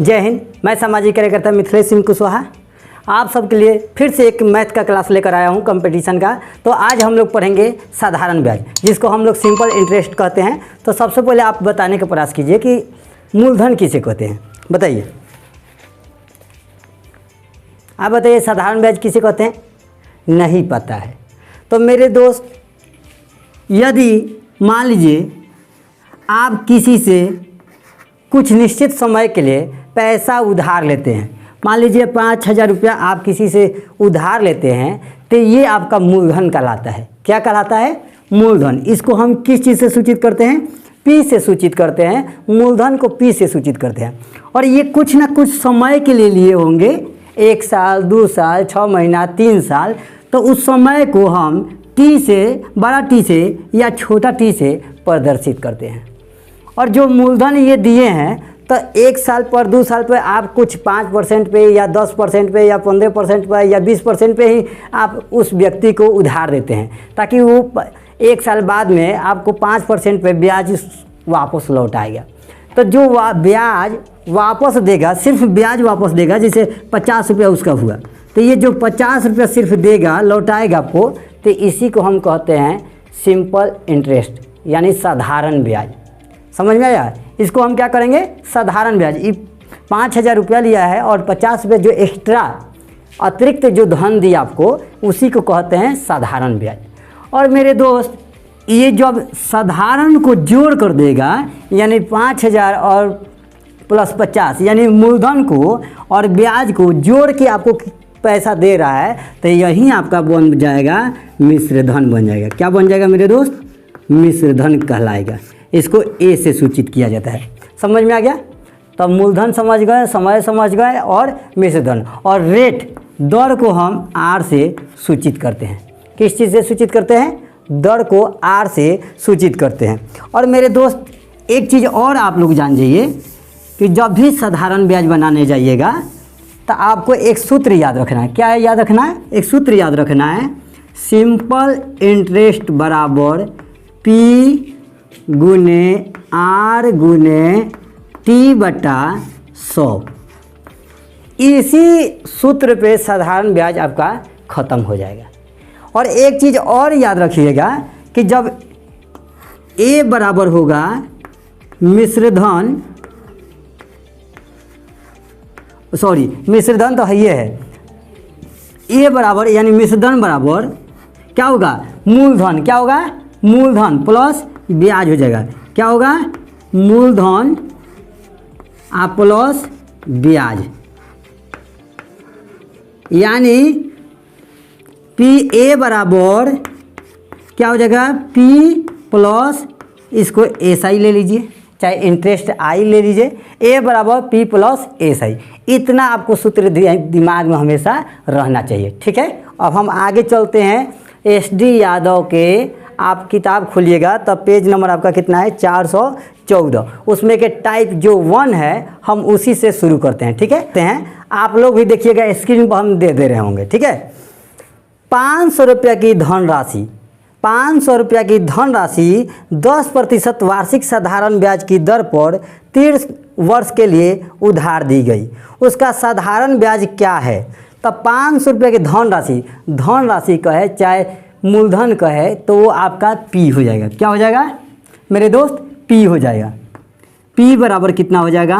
जय हिंद। मैं सामाजिक कार्यकर्ता मिथिलेश सिंह कुशवाहा आप सबके लिए फिर से एक मैथ का क्लास लेकर आया हूं कंपटीशन का। तो आज हम लोग पढ़ेंगे साधारण ब्याज, जिसको हम लोग सिंपल इंटरेस्ट कहते हैं। तो सबसे पहले आप बताने का प्रयास कीजिए कि मूलधन किसे कहते हैं, बताइए। आप बताइए साधारण ब्याज किसे कहते हैं, नहीं पता है। तो मेरे दोस्त, यदि मान लीजिए आप किसी से कुछ निश्चित समय के लिए पैसा उधार लेते हैं, मान लीजिए 5,000 रुपया आप किसी से उधार लेते हैं, तो ये आपका मूलधन कहलाता है। क्या कहलाता है? मूलधन। इसको हम किस चीज़ से सूचित करते हैं? पी से सूचित करते हैं। मूलधन को पी से सूचित करते हैं। और ये कुछ ना कुछ समय के लिए लिए होंगे, 1 साल, 2 साल, 6 महीना, 3 साल। तो उस समय को हम टी से, बड़ा टी से या छोटा टी से प्रदर्शित करते हैं। और जो मूलधन ये दिए हैं, तो 1 साल पर, 2 साल पर आप कुछ 5% पे या 10% पे या 15% पे या 20% पे ही आप उस व्यक्ति को उधार देते हैं, ताकि वो 1 साल बाद में आपको 5% पे ब्याज वापस लौट आएगा। तो जो ब्याज वापस देगा, सिर्फ ब्याज वापस देगा, जैसे 50 रुपया उसका हुआ, तो ये जो 50 रुपया सिर्फ देगा, लौटाएगा आपको, तो इसी को हम कहते हैं सिंपल इंटरेस्ट, यानी साधारण ब्याज। समझ में आया? इसको हम क्या करेंगे? साधारण ब्याज। 5,000 रुपया लिया है और 50 रुपये जो एक्स्ट्रा अतिरिक्त जो धन दिया आपको, उसी को कहते हैं साधारण ब्याज। और मेरे दोस्त, ये जब साधारण को जोड़ कर देगा, यानी 5,000 और प्लस 50, यानी मूलधन को और ब्याज को जोड़ के आपको पैसा दे रहा है, तो यही आपका बन जाएगा मिश्र धन बन जाएगा। क्या बन जाएगा मेरे दोस्त? मिश्र धन कहलाएगा। इसको ए से सूचित किया जाता है। समझ में आ गया? तब मूलधन समझ गए, समय समझ गए और मिश्र धन। और रेट, दर को हम आर से सूचित करते हैं। किस चीज़ से सूचित करते हैं? दर को आर से सूचित करते हैं। और मेरे दोस्त, एक चीज़ और आप लोग जान जाइए कि जब भी साधारण ब्याज बनाने जाइएगा, तो आपको एक सूत्र याद रखना है। क्या है याद रखना है? एक सूत्र याद रखना है। सिंपल इंटरेस्ट बराबर पी गुने आर गुने टी बटा 100। इसी सूत्र पे साधारण ब्याज आपका ख़त्म हो जाएगा। और एक चीज़ और याद रखिएगा कि जब ए बराबर होगा मिश्रधन, मिश्रधन तो ये है, ए बराबर यानी मिश्रधन बराबर क्या होगा? मूलधन। क्या होगा? मूलधन प्लस ब्याज हो जाएगा। क्या होगा? मूलधन प्लस ब्याज, यानी पी ए बराबर क्या हो जाएगा? पी प्लस, इसको एस आई ले लीजिए, चाहे इंटरेस्ट आई ले लीजिए। ए बराबर पी प्लस एस आई। इतना आपको सूत्र दिमाग में हमेशा रहना चाहिए। ठीक है, अब हम आगे चलते हैं। एस डी यादव के आप किताब खोलिएगा, तब पेज नंबर आपका कितना है? 414। उसमें के टाइप जो 1 है, हम उसी से शुरू करते हैं। ठीक है, आप लोग भी देखिएगा, स्क्रीन पर हम दे रहे होंगे। ठीक है, 500 रुपया की धनराशि, 500 रुपया की धनराशि 10% वार्षिक साधारण ब्याज की दर पर 30 वर्ष के लिए उधार दी गई। उसका साधारण ब्याज क्या है? तब 500 रुपये की धनराशि कहे चाहे मूलधन कहे, तो वो आपका पी हो जाएगा। क्या हो जाएगा मेरे दोस्त? पी हो जाएगा। पी बराबर कितना हो जाएगा?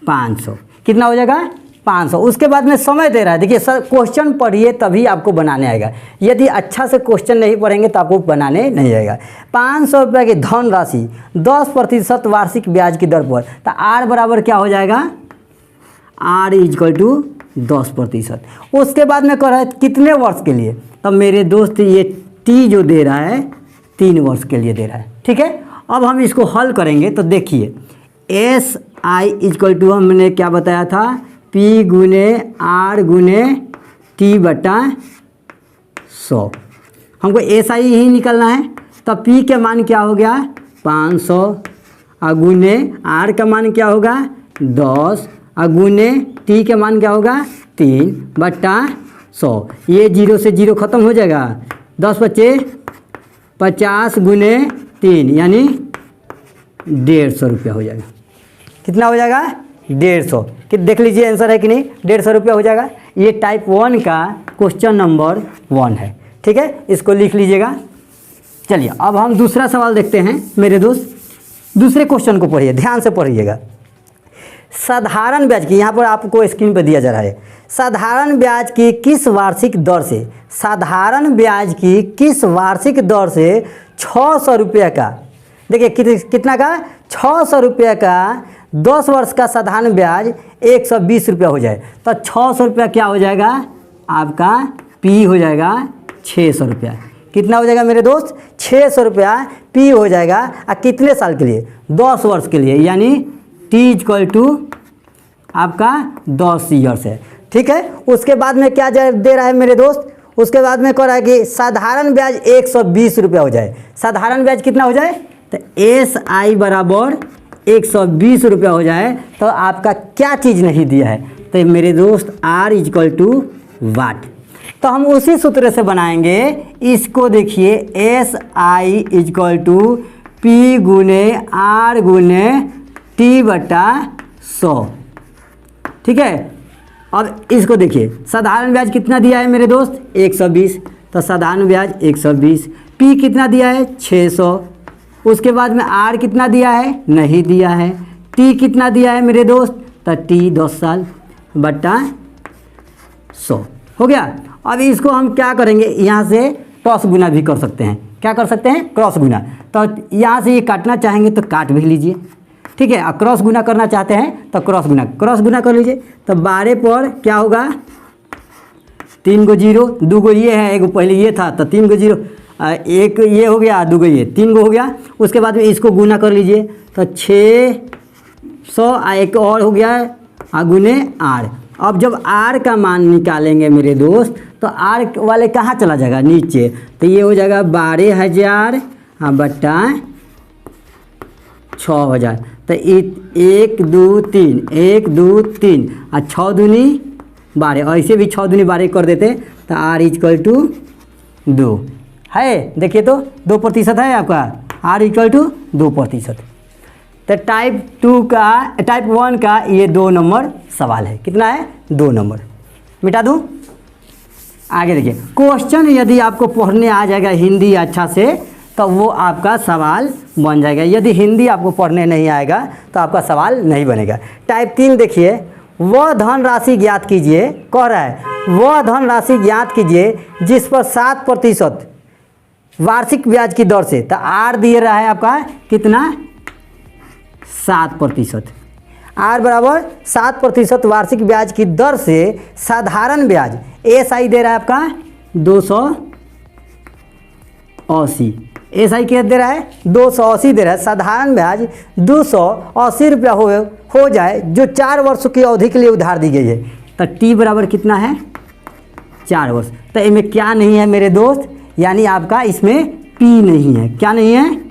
500। कितना हो जाएगा? 500। उसके बाद में समय दे रहा है। देखिए सर, क्वेश्चन पढ़िए तभी आपको बनाने आएगा। यदि अच्छा से क्वेश्चन नहीं पढ़ेंगे तो आपको बनाने नहीं आएगा। 500 रुपये की धनराशि 10% वार्षिक ब्याज की दर पर, तो आर बराबर क्या हो जाएगा? R equal to 10%। उसके बाद में कह रहा है कितने वर्ष के लिए? तब मेरे दोस्त, ये टी जो दे रहा है 3 वर्ष के लिए दे रहा है। ठीक है, अब हम इसको हल करेंगे। तो देखिए, एस आई इक्वल टू हमने क्या बताया था? पी गुने आर गुने टी बटा 100। हमको एस आई ही निकलना है। तब पी के मान क्या हो गया? 500। गुने आर का मान क्या होगा? 10। गुने टी के मान क्या होगा? 3 बटा 100। ये 0 से 0 ख़त्म हो जाएगा। 10 बचे 50 गुने 3, यानी 150 रुपया हो जाएगा। कितना हो जाएगा 150। कि देख लीजिए आंसर है कि नहीं, 150 रुपया हो जाएगा। ये टाइप 1 का क्वेश्चन नंबर 1 है। ठीक है, इसको लिख लीजिएगा। चलिए अब हम दूसरा सवाल देखते हैं मेरे दोस्त। दूसरे क्वेश्चन को पढ़िए, ध्यान से पढ़िएगा। साधारण ब्याज की, यहाँ पर आपको स्क्रीन पर दिया जा रहा है, साधारण ब्याज की किस वार्षिक दर से, साधारण ब्याज की किस वार्षिक दर से 600 रुपये का, देखिए कितना का 600 रुपये का 10 वर्ष का साधारण ब्याज 120 रुपया हो जाए तो 600 रुपया क्या हो जाएगा आपका, पी हो जाएगा 600 रुपया। कितना हो जाएगा मेरे दोस्त, 600 रुपया पी हो जाएगा। और कितने साल के लिए, 10 वर्ष के लिए, यानी टी इक्वल टू आपका 10 ईयर्स है। ठीक है, उसके बाद में क्या दे रहा है मेरे दोस्त, उसके बाद में कह रहा है कि साधारण ब्याज 120 रुपया हो जाए। साधारण ब्याज कितना हो जाए, तो एस आई बराबर 120 रुपया हो जाए तो आपका क्या चीज़ नहीं दिया है, तो मेरे दोस्त आर इक्वल टू वाट। तो हम उसी सूत्र से बनाएंगे इसको। देखिए S I equal to P गुने आर गुने टी बटा 100। ठीक है, अब इसको देखिए, साधारण ब्याज कितना दिया है मेरे दोस्त 120, तो साधारण ब्याज 120, पी कितना दिया है 600, उसके बाद में आर कितना दिया है नहीं दिया है, टी कितना दिया है मेरे दोस्त, तो टी 10 साल बटा 100 हो गया। अब इसको हम क्या करेंगे, यहाँ से क्रॉस गुना भी कर सकते हैं। क्या कर सकते हैं, क्रॉस गुना। तो यहाँ से ये काटना चाहेंगे तो काट भी लीजिए। ठीक है, और क्रॉस गुना करना चाहते हैं तो क्रॉस गुना कर लीजिए। तो 12 पर क्या होगा, 3 गो 0, 2 गो ये है, 1 गो पहले ये था, तो 3 गो 0, 1 ये हो गया, 2 गो ये, 3 गो हो गया। उसके बाद में इसको गुना कर लीजिए, तो 600 एक और हो गया गुने आर। अब जब आर का मान निकालेंगे मेरे दोस्त, तो आर वाले कहाँ चला जाएगा, नीचे, तो ये हो जाएगा 12,000 बटा 6,000। तो 1 2 3 1 2 3 और 6 दूनी 12, ऐसे भी 6 दूनी 12 कर देते, तो आर इक्वल टू 2 है। देखिए तो 2% है आपका, आर इक्वल टू 2%। तो टाइप 1 का ये 2 नंबर सवाल है। कितना है, 2 नंबर। मिटा दूँ, आगे देखिए। क्वेश्चन यदि आपको पढ़ने आ जाएगा हिंदी अच्छा से, तो वो आपका सवाल बन जाएगा। यदि हिंदी आपको पढ़ने नहीं आएगा तो आपका सवाल नहीं बनेगा। टाइप 3 देखिए, वह धनराशि ज्ञात कीजिए, कह रहा है वह धनराशि ज्ञात कीजिए जिस पर 7% वार्षिक ब्याज की दर से, तो आर दिए रहा है आपका कितना 7%, आर बराबर 7% वार्षिक ब्याज की दर से साधारण ब्याज एस आई दे रहा है आपका 280। एस आई क्या दे रहा है 280 दे रहा है। साधारण ब्याज 280 रुपया हो जाए जो 4 वर्षों की अवधि के लिए उधार दी गई है, तो टी बराबर कितना है 4 वर्ष। तो इनमें क्या नहीं है मेरे दोस्त, यानी आपका इसमें पी नहीं है। क्या नहीं है,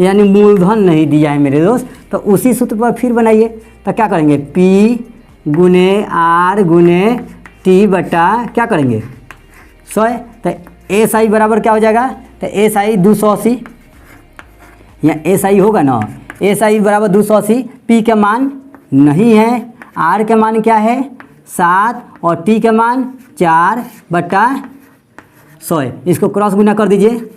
यानी मूलधन नहीं दिया है मेरे दोस्त। तो उसी सूत्र पर फिर बनाइए, तो क्या करेंगे, पी गुने आर गुने टी बटा क्या करेंगे 100। तो एस आई बराबर क्या हो जाएगा, तो एस आई 280, यहाँ एस आई होगा ना, एस आई बराबर 280। पी का मान नहीं है, आर का मान क्या है 7 और टी का मान 4 बटा 100। इसको क्रॉस गुना कर दीजिए।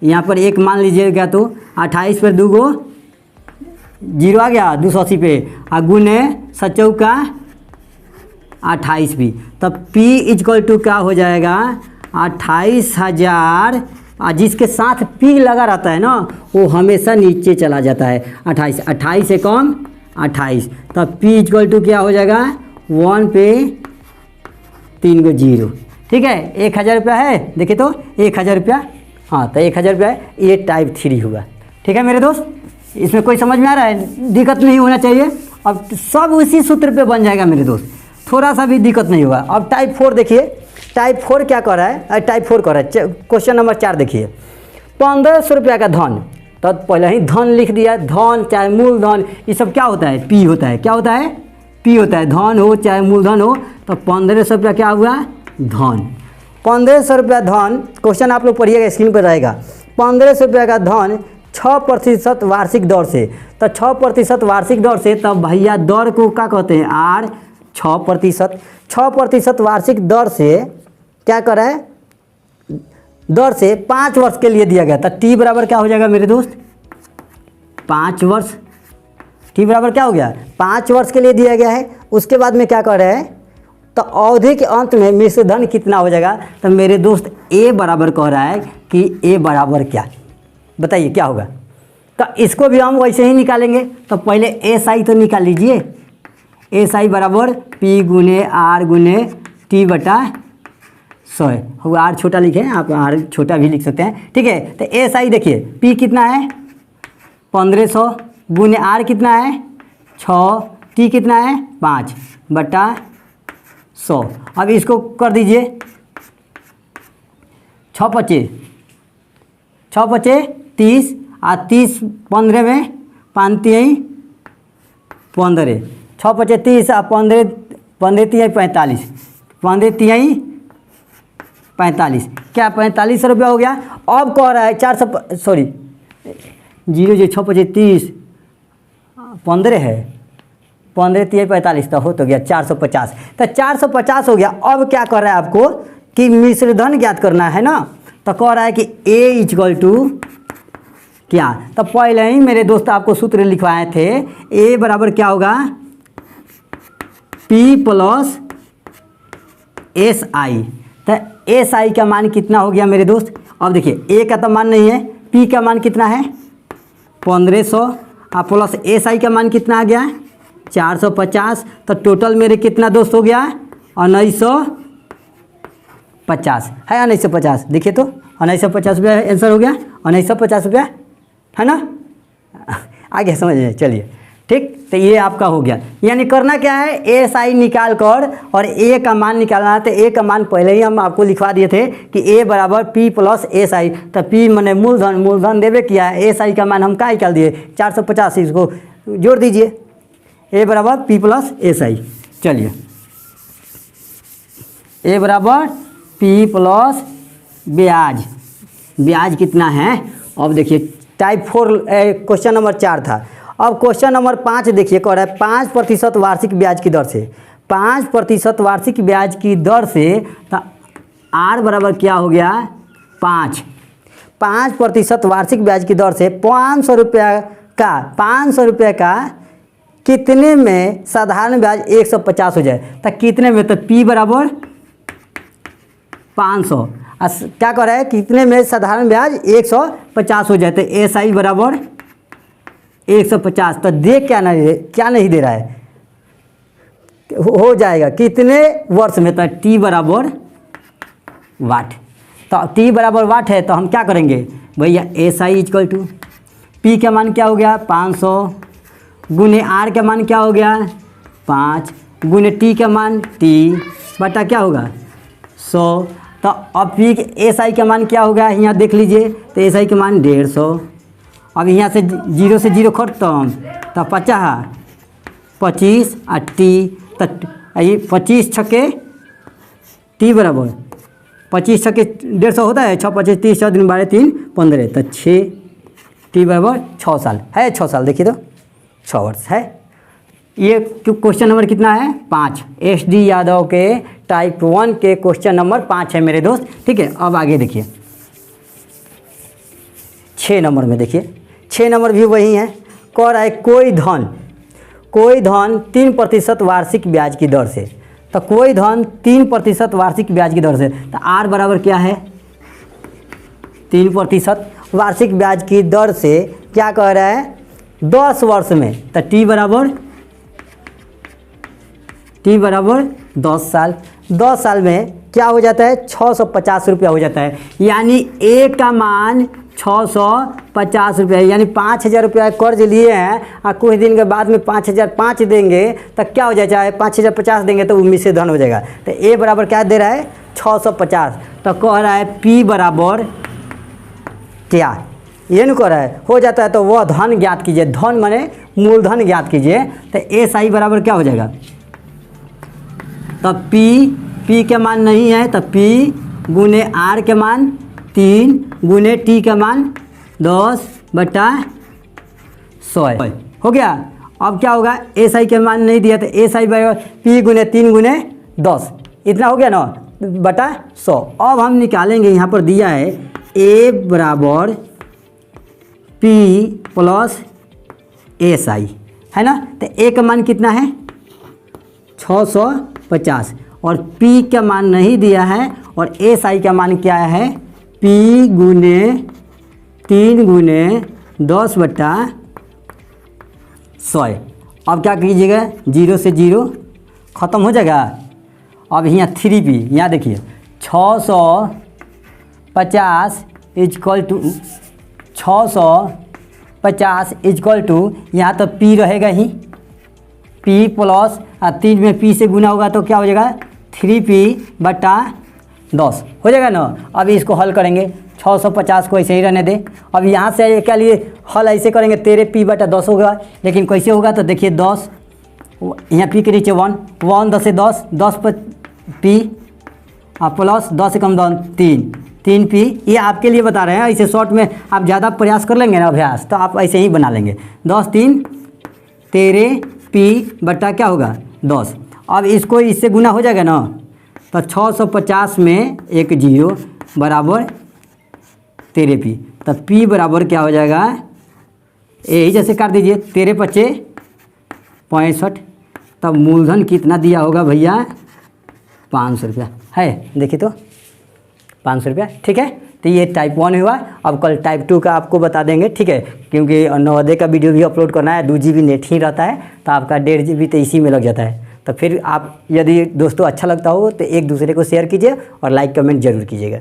यहाँ पर एक मान लीजिएगा तो 28 पर 2 गो 0 आ गया 280 पे, और गुने 7 का 28 भी, तब P इक्वल टू क्या हो जाएगा 28,000। और जिसके साथ P लगा रहता है ना वो हमेशा नीचे चला जाता है। 28 से कम 28, तब P इक्वल टू क्या हो जाएगा 1 पे 3 गो 0। ठीक है, 1,000 रुपया है, देखिए तो 1,000 रुपया, हाँ तो 1,000 रुपया है। ये टाइप 3 हुआ। ठीक है मेरे दोस्त, इसमें कोई समझ में आ रहा है, दिक्कत नहीं होना चाहिए। अब सब उसी सूत्र पे बन जाएगा मेरे दोस्त, थोड़ा सा भी दिक्कत नहीं होगा। अब टाइप 4 देखिए, टाइप 4 क्या कर रहा है, टाइप 4 कर रहा है क्वेश्चन नंबर 4 देखिए। 1500 रुपया का धन, तो पहले ही धन लिख दिया। धन चाहे मूलधन ये सब क्या होता है, पी होता है। क्या होता है, पी होता है। धन हो चाहे मूलधन हो, तो 1500 रुपया क्या हुआ धन। 1500 रुपया धन, क्वेश्चन आप लोग पढ़िएगा स्क्रीन पर रहेगा। 1500 रुपया का धन 6% वार्षिक दर से, तो 6% वार्षिक दर से, तब भैया दर को क्या कहते हैं, आर 6%। 6% वार्षिक दर से क्या कर रहा है, दर से 5 वर्ष के लिए दिया गया, तो टी बराबर क्या हो जाएगा मेरे दोस्त, 5 वर्ष। टी बराबर क्या हो गया, 5 वर्ष के लिए दिया गया है। उसके बाद में क्या कर रहे हैं, तो अवधि के अंत में मिश्र धन कितना हो जाएगा, तो मेरे दोस्त ए बराबर कह रहा है कि ए बराबर क्या, बताइए क्या होगा। तो इसको भी हम वैसे ही निकालेंगे, तो पहले एस आई तो निकाल लीजिए। एस आई बराबर पी गुने आर गुने टी बटा 100 है। आर छोटा लिखे, आप आर छोटा भी लिख सकते हैं, ठीक है। तो एस आई देखिए, पी कितना है 1500 गुने आर कितना है 6, टी कितना है 5 बटा 100। अब इसको कर दीजिए 6 पचे 30 और 30 15 में 5 3 15, 6 पचे 30 और 15 3 45, 15 3 45, क्या 4500 रुपया हो गया। अब कह रहा है 400, सॉरी 0 6 पचे 30 15 है, 15 3 45, तो हो तो गया 450, तो 450 हो गया। अब क्या कर रहा है आपको कि मिश्र धन ज्ञात करना है ना, तो कह रहा है कि ए इक्वल टू क्या, तो पहले ही मेरे दोस्त आपको सूत्र लिखवाए थे, ए बराबर क्या होगा पी प्लस एस आई। तो एस आई का मान कितना हो गया मेरे दोस्त, अब देखिए ए का तो मान नहीं है, पी का मान कितना है 1500 और प्लस एस आई का मान कितना आ गया 450, तो टोटल मेरे कितना दोस्त हो गया 1950 है, 1950 देखिए तो 1950 रुपया आंसर हो गया, 1950 रुपया है ना। आगे समझिए, चलिए ठीक। तो ये आपका हो गया, यानी करना क्या है, एस आई निकाल कर और ए का मान निकालना है। तो ए का मान पहले ही हम आपको लिखवा दिए थे कि ए बराबर पी प्लस एस आई, तो पी मैंने मूलधन देवे किया है, एस आई का मान हम क्या निकाल दिए 450, इसको जोड़ दीजिए, ए बराबर पी प्लस एस आई। चलिए ए बराबर पी प्लस ब्याज कितना है। अब देखिए टाइप 4 क्वेश्चन नंबर 4 था। अब क्वेश्चन नंबर 5 देखिए, कह रहा है 5% वार्षिक ब्याज की दर से, 5% वार्षिक ब्याज की दर से, तो आर बराबर क्या हो गया 5% वार्षिक ब्याज की दर से 500 रुपये का कितने में साधारण ब्याज 150 हो जाए, तो कितने में, तो पी बराबर 500, क्या कर रहा है कितने में साधारण ब्याज 150 हो जाए, तो एस आई बराबर 150, तो दे क्या नहीं दे रहा है, हो जाएगा कितने वर्ष में, तो टी बराबर वाट। तो टी बराबर वाट है, तो हम क्या करेंगे भैया, S I equal to P का मान क्या हो गया 500 गुने आर का मान क्या हो गया 5 गुने टी का मान टी बटा क्या होगा 100। तो अब पी एस आई का मान क्या होगा, यहाँ देख लीजिए, तो एस आई का मान 150। अब यहाँ से 0 से 0 खत्म, तो 25 और टी, तो ये 25 छक्के टी बराबर 25 छक्के 150 होता है, 6 25 30 6 दिन 12 3 15, तो 6 टी बराबर 6 साल है, 6 साल देखिए तो 6 वर्ष है। ये क्वेश्चन नंबर कितना है 5, एस डी यादव के टाइप 1 के क्वेश्चन नंबर 5 है मेरे दोस्त, ठीक है। अब आगे देखिए 6 नंबर में देखिए, 6 नंबर भी वही है, कह रहा है कोई धन 3% वार्षिक ब्याज की दर से, तो कोई धन 3% वार्षिक ब्याज की दर से, तो आर बराबर क्या है 3% वार्षिक ब्याज की दर से, क्या कह रहा है 10 वर्ष में, तो टी बराबर 10 साल। 10 साल में क्या हो जाता है 650 रुपया हो जाता है, यानी ए का मान 650 रुपये, यानी 5000 रुपया कर्ज लिए हैं और कुछ दिन के बाद में 5005 देंगे, तो क्या हो जाए, चाहे 5050 देंगे तो वो मिश्र धन हो जाएगा। तो ए बराबर क्या दे रहा है 650, तो कह रहा है पी बराबर क्या, ये नहीं कह रहा है, हो जाता है तो वह धन ज्ञात कीजिए, धन माने मूलधन ज्ञात कीजिए। तो एस आई बराबर क्या हो जाएगा, तो पी के मान नहीं है, तो पी गुने आर के मान 3 गुने टी का मान 10 बटा 100 हो गया। अब क्या होगा, एस आई के मान नहीं दिया तो एस आई बराबर पी गुने 3 गुने 10, इतना हो गया ना, बटा 100। अब हम निकालेंगे, यहाँ पर दिया है ए बराबर पी प्लस एस आई, है ना। तो ए का मान कितना है 650 और पी का मान नहीं दिया है, और एस आई का मान क्या है पी गुने 3 गुने 10 बटा 100। अब क्या कीजिएगा, 0 से 0 ख़त्म हो जाएगा। अब यहाँ 3p, यहाँ देखिए 650 इजक्वल टू 650 इजक्वल टू, यहाँ तो p रहेगा ही, p प्लस 3 में p से गुना होगा तो क्या हो जाएगा 3p बटा 10 हो जाएगा ना। अब इसको हल करेंगे, 650 को ऐसे ही रहने दे। अब यहाँ से क्या लिए हल ऐसे करेंगे, तेरे p बटा 10 होगा, लेकिन कैसे होगा तो देखिए 10, यहाँ p के नीचे 1 10 से 10 पर p प्लस 10 से कम 3p। ये आपके लिए बता रहे हैं, इसे शॉर्ट में आप ज़्यादा प्रयास कर लेंगे ना अभ्यास, तो आप ऐसे ही बना लेंगे। 10 3 तेरे p बटा क्या होगा 10। अब इसको इससे गुना हो जाएगा ना, तो 650 में एक 0 बराबर तेरे p, तो p बराबर क्या हो जाएगा, यही जैसे कर दीजिए, तेरे 25 65। तब मूलधन कितना दिया होगा भैया 500 रुपया है, देखिए तो 500 रुपया, ठीक है। तो ये टाइप 1 हुआ। अब कल टाइप 2 का आपको बता देंगे, ठीक है, क्योंकि नवोदय का वीडियो भी अपलोड करना है, 2 GB नेट ही रहता है, तो आपका 1.5 GB तो इसी में लग जाता है। तो फिर आप, यदि दोस्तों अच्छा लगता हो तो एक दूसरे को शेयर कीजिए और लाइक कमेंट जरूर कीजिएगा।